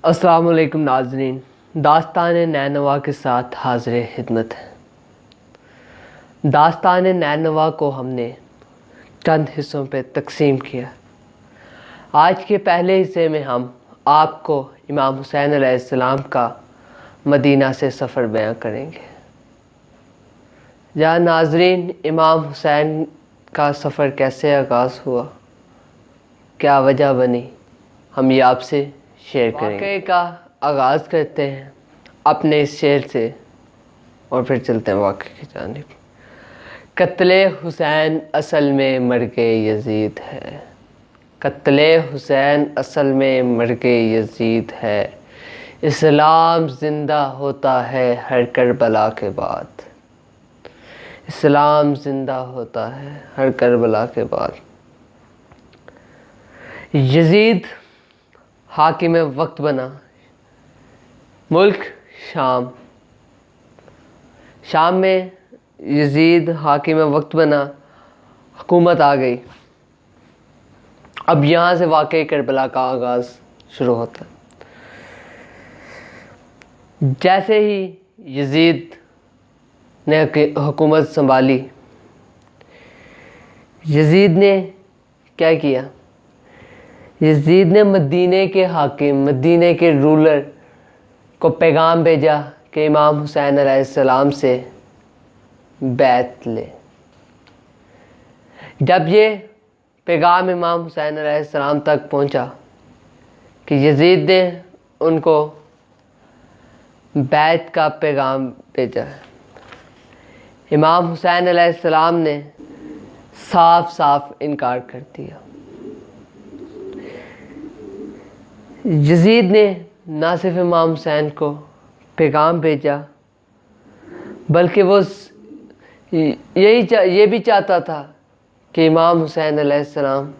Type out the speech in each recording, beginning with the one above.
السلام علیکم ناظرین، داستان نینوا کے ساتھ حاضر خدمت ہے۔ داستان نینوا کو ہم نے چند حصوں پہ تقسیم کیا۔ آج کے پہلے حصے میں ہم آپ کو امام حسین علیہ السلام کا مدینہ سے سفر بیان کریں گے۔ جہاں ناظرین امام حسین کا سفر کیسے آغاز ہوا، کیا وجہ بنی، ہم یہ آپ سے شیئر کریں گے۔ واقعے کا آغاز کرتے ہیں اپنے اس شعر سے اور پھر چلتے ہیں واقعے کی جانب۔ قتل حسین اصل میں مرگ یزید ہے، قتل حسین اصل میں مرگ یزید ہے، اسلام زندہ ہوتا ہے ہر کربلا کے بعد، اسلام زندہ ہوتا ہے ہر کربلا کے بعد۔ یزید حاکم وقت بنا، ملک شام میں یزید حاکم وقت بنا، حکومت آ گئی۔ اب یہاں سے واقعہ کربلا کا آغاز شروع ہوتا ہے۔ جیسے ہی یزید نے حکومت سنبھالی، یزید نے کیا کیا؟ یزید نے مدینے کے حاکم، مدینے کے رولر کو پیغام بھیجا کہ امام حسین علیہ السلام سے بیعت لے۔ جب یہ پیغام امام حسین علیہ السلام تک پہنچا کہ یزید نے ان کو بیعت کا پیغام بھیجا، امام حسین علیہ السلام نے صاف صاف انکار کر دیا۔ یزید نے نہ صرف امام حسین کو پیغام بھیجا بلکہ وہ یہ بھی چاہتا تھا کہ امام حسین علیہ السلام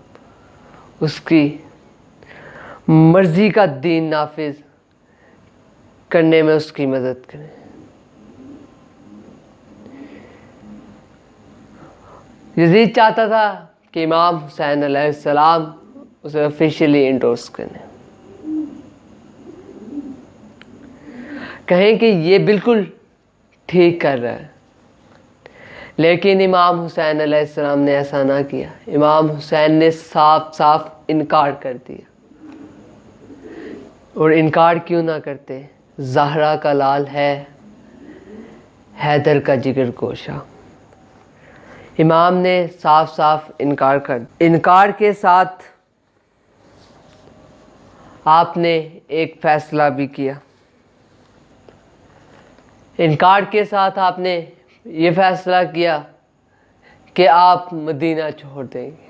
اس کی مرضی کا دین نافذ کرنے میں اس کی مدد کریں۔ یزید چاہتا تھا کہ امام حسین علیہ السلام اسے آفیشیلی انڈورس کریں، کہیں کہ یہ بالکل ٹھیک کر رہا ہے۔ لیکن امام حسین علیہ السلام نے ایسا نہ کیا۔ امام حسین نے صاف صاف انکار کر دیا۔ اور انکار کیوں نہ کرتے؟ زہرا کا لال ہے، حیدر کا جگر گوشہ۔ امام نے صاف صاف انکار کر دیا۔ انکار کے ساتھ آپ نے ایک فیصلہ بھی کیا۔ انکار کے ساتھ آپ نے یہ فیصلہ کیا کہ آپ مدینہ چھوڑ دیں گے۔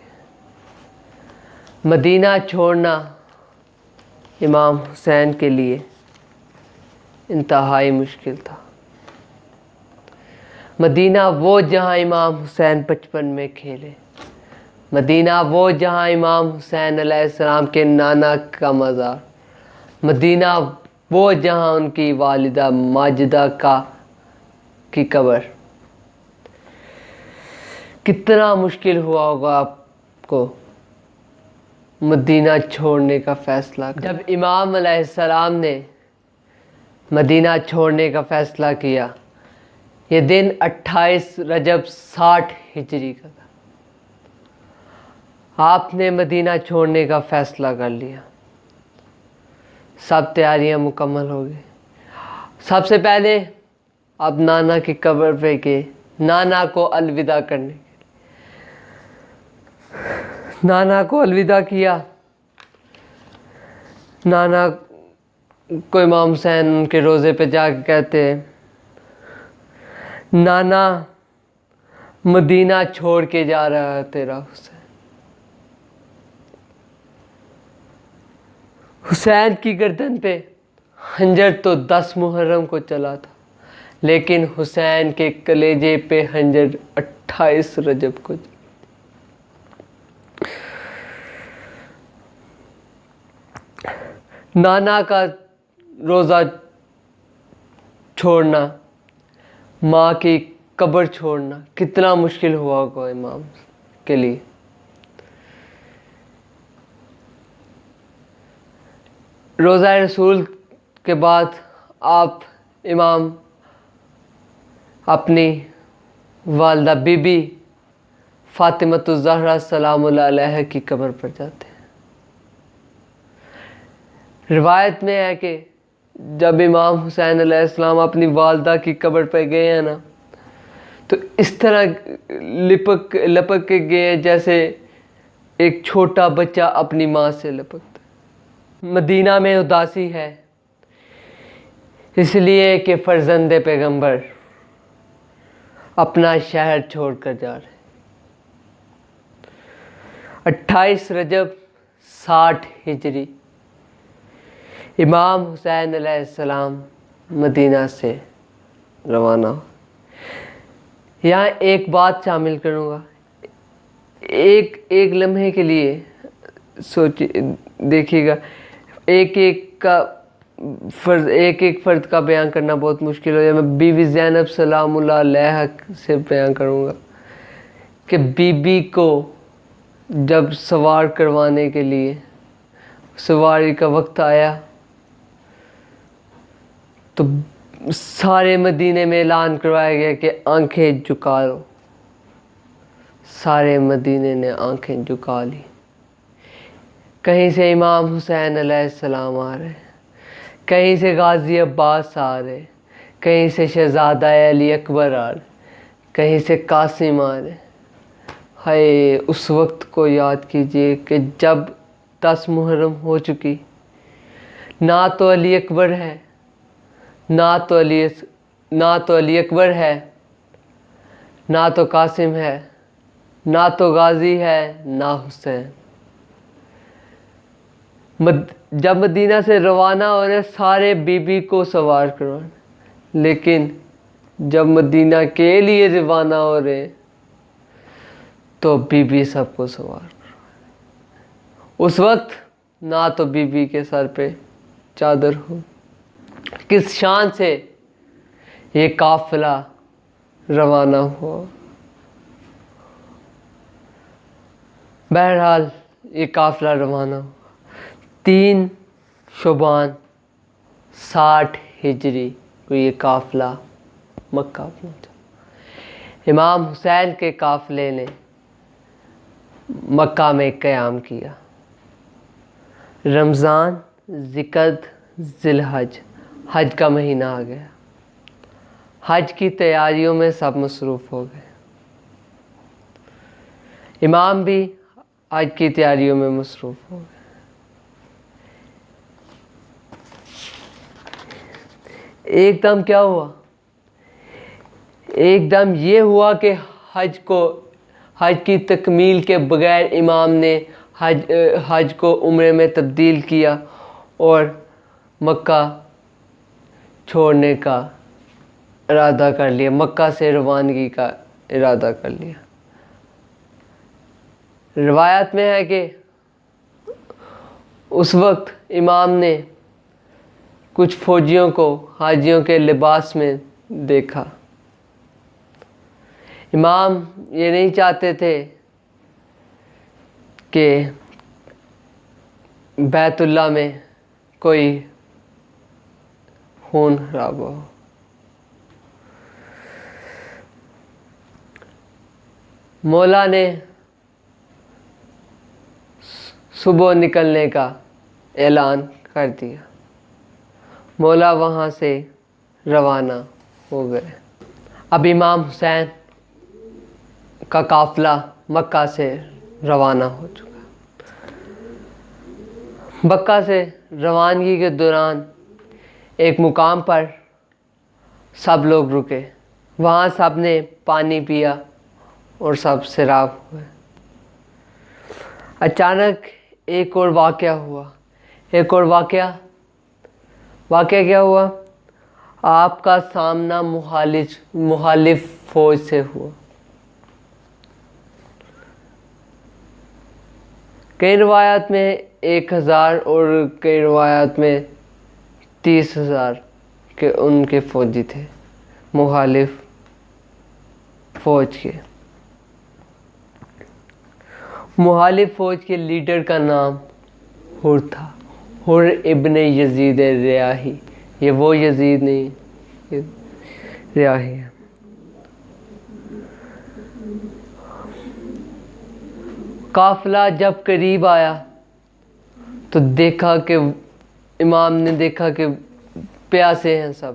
مدینہ چھوڑنا امام حسین کے لیے انتہائی مشکل تھا۔ مدینہ وہ جہاں امام حسین بچپن میں کھیلے، مدینہ وہ جہاں امام حسین علیہ السلام کے نانا کا مزار، مدینہ وہ جہاں ان کی والدہ ماجدہ کی قبر۔ کتنا مشکل ہوا ہوگا آپ کو مدینہ چھوڑنے کا فیصلہ کرنا۔ جب امام علیہ السلام نے مدینہ چھوڑنے کا فیصلہ کیا، یہ دن 28 رجب 60 ہجری کا تھا۔ آپ نے مدینہ چھوڑنے کا فیصلہ کر لیا۔ سب تیاریاں مکمل ہو گئی۔ سب سے پہلے آپ نانا کی قبر پہ گئے، نانا کو الوداع کرنے کے لیے۔ نانا کو الوداع کیا۔ نانا کو امام حسین ان کے روضے پہ جا کے کہتے ہیں، نانا مدینہ چھوڑ کے جا رہا ہے تیرا حسین۔ حسین کی گردن پہ خنجر تو 10 محرم کو چلا تھا، لیکن حسین کے کلیجے پہ خنجر 28 رجب کو چلا۔ نانا کا روزہ چھوڑنا، ماں کی قبر چھوڑنا کتنا مشکل ہوا ہوگا امام کے لیے۔ روضہ رسول کے بعد آپ امام اپنی والدہ بی بی فاطمۃ الزہرا سلام اللہ علیہا کی قبر پر جاتے ہیں۔ روایت میں ہے کہ جب امام حسین علیہ السلام اپنی والدہ کی قبر پہ گئے ہیں نا، تو اس طرح لپک کے گئے جیسے ایک چھوٹا بچہ اپنی ماں سے لپکتا ہے۔ مدینہ میں اداسی ہے، اس لیے کہ فرزند پیغمبر اپنا شہر چھوڑ کر جا رہے۔ 28 رجب 60 ہجری امام حسین علیہ السلام مدینہ سے روانہ ہو۔ یہاں ایک بات شامل کروں گا، ایک لمحے کے لیے دیکھیے گا، ایک فرد کا بیان کرنا بہت مشکل ہو جائے۔ میں بی بی زینب سلام اللہ علیہا سے بیان کروں گا کہ بی بی کو جب سوار کروانے کے لیے سواری کا وقت آیا تو سارے مدینے میں اعلان کروایا گیا کہ آنکھیں جھکا لو۔ سارے مدینے نے آنکھیں جھکا لی۔ کہیں سے امام حسین علیہ السلام آ رہے، کہیں سے غازی عباس آ رہے، کہیں سے شہزادہ علی اکبر آ رہے، کہیں سے قاسم آ رہے۔ ہائے اس وقت کو یاد کیجئے کہ جب 10 محرم ہو چکی، نہ تو علی اکبر ہے، نہ تو علی اکبر ہے، نہ تو قاسم ہے، نہ تو غازی ہے، نہ حسین۔ جب مدینہ سے روانہ ہو رہے سارے بی بی کو سوار کروانے، لیکن جب مدینہ کے لیے روانہ ہو رہے تو بی بی سب کو سوار کروانے۔ اس وقت نہ تو بی بی کے سر پہ چادر ہو۔ کس شان سے یہ قافلہ روانہ ہوا۔ بہرحال یہ قافلہ روانہ ہوا۔ 3 شعبان 60 ہجری کو یہ قافلہ مکہ پہنچا۔ امام حسین کے قافلے نے مکہ میں قیام کیا۔ رمضان، ذی-القعدہ، ذی الحج، حج کا مہینہ آ گیا۔ حج کی تیاریوں میں سب مصروف ہو گئے۔ امام بھی حج کی تیاریوں میں مصروف ہو گئے۔ ایک دم کیا ہوا؟ ایک دم یہ ہوا کہ حج کی تکمیل کے بغیر امام نے حج کو عمرے میں تبدیل کیا اور مکہ چھوڑنے کا ارادہ کر لیا، مکہ سے روانگی کا ارادہ کر لیا۔ روایت میں ہے کہ اس وقت امام نے کچھ فوجیوں کو حاجیوں کے لباس میں دیکھا۔ امام یہ نہیں چاہتے تھے کہ بیت اللہ میں کوئی خون خراب ہو۔ مولا نے صبح نکلنے کا اعلان کر دیا۔ مولا وہاں سے روانہ ہو گئے۔ اب امام حسین کا قافلہ مکہ سے روانہ ہو چکا۔ مکہ سے روانگی کے دوران ایک مقام پر سب لوگ رکے، وہاں سب نے پانی پیا اور سب سیراب ہوئے۔ اچانک ایک اور واقعہ ہوا۔ واقعہ کیا ہوا؟ آپ کا سامنا مخالف فوج سے ہوا۔ کئی روایات میں 1000 اور کئی روایات میں 30,000 کے ان کے فوجی تھے، مخالف فوج کے۔ مخالف فوج کے لیڈر کا نام حر تھا۔ حر ابن یزید ریاحی، یہ وہ یزید نہیں، یہ ریاحی ہے۔ قافلہ جب قریب آیا تو دیکھا کہ امام نے دیکھا کہ پیاسے ہیں سب،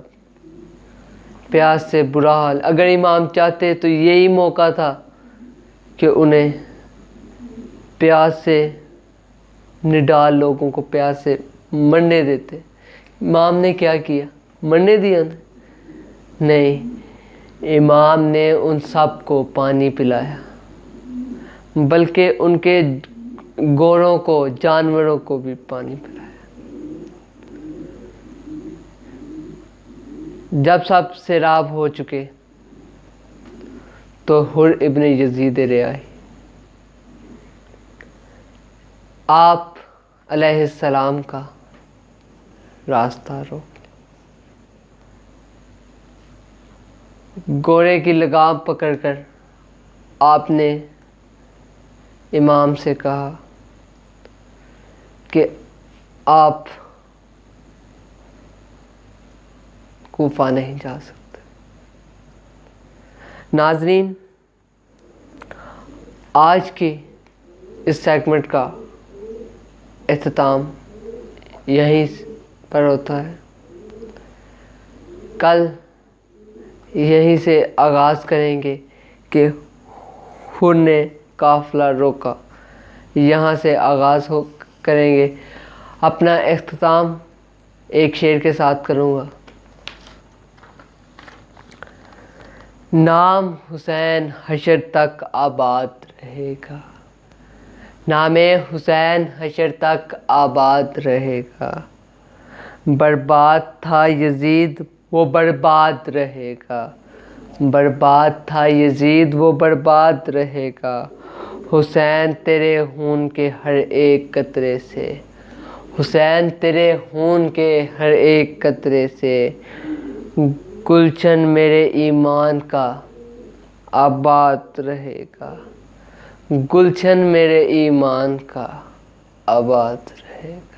پیاس سے برا حال۔ اگر امام چاہتے تو یہی موقع تھا کہ انہیں پیاس سے نڈال لوگوں کو پیاس سے مرنے دیتے۔ امام نے کیا کیا؟ مرنے دیا نہیں، امام نے ان سب کو پانی پلایا، بلکہ ان کے گوروں کو، جانوروں کو بھی پانی پلایا۔ جب سب سیراب ہو چکے تو حر ابن یزید ریاحی آپ علیہ السلام کا راستہ روک، گھوڑے کی لگام پکڑ کر آپ نے امام سے کہا کہ آپ کوفہ نہیں جا سکتے۔ ناظرین، آج کی اس سیگمنٹ کا اختتام یہیں پر ہوتا ہے۔ کل یہیں سے آغاز کریں گے کہ حر نے قافلہ روکا، یہاں سے آغاز کریں گے۔ اپنا اختتام ایک شعر کے ساتھ کروں گا۔ نام حسین حشر تک آباد رہے گا، نام حسین حشر تک آباد رہے گا، برباد تھا یزید وہ برباد رہے گا، برباد تھا یزید وہ برباد رہے گا، حسین تیرے خون کے ہر ایک قطرے سے، حسین تیرے خون کے ہر ایک قطرے سے، گلشن میرے ایمان کا آباد رہے گا، گلشن میرے ایمان کا آباد رہے گا۔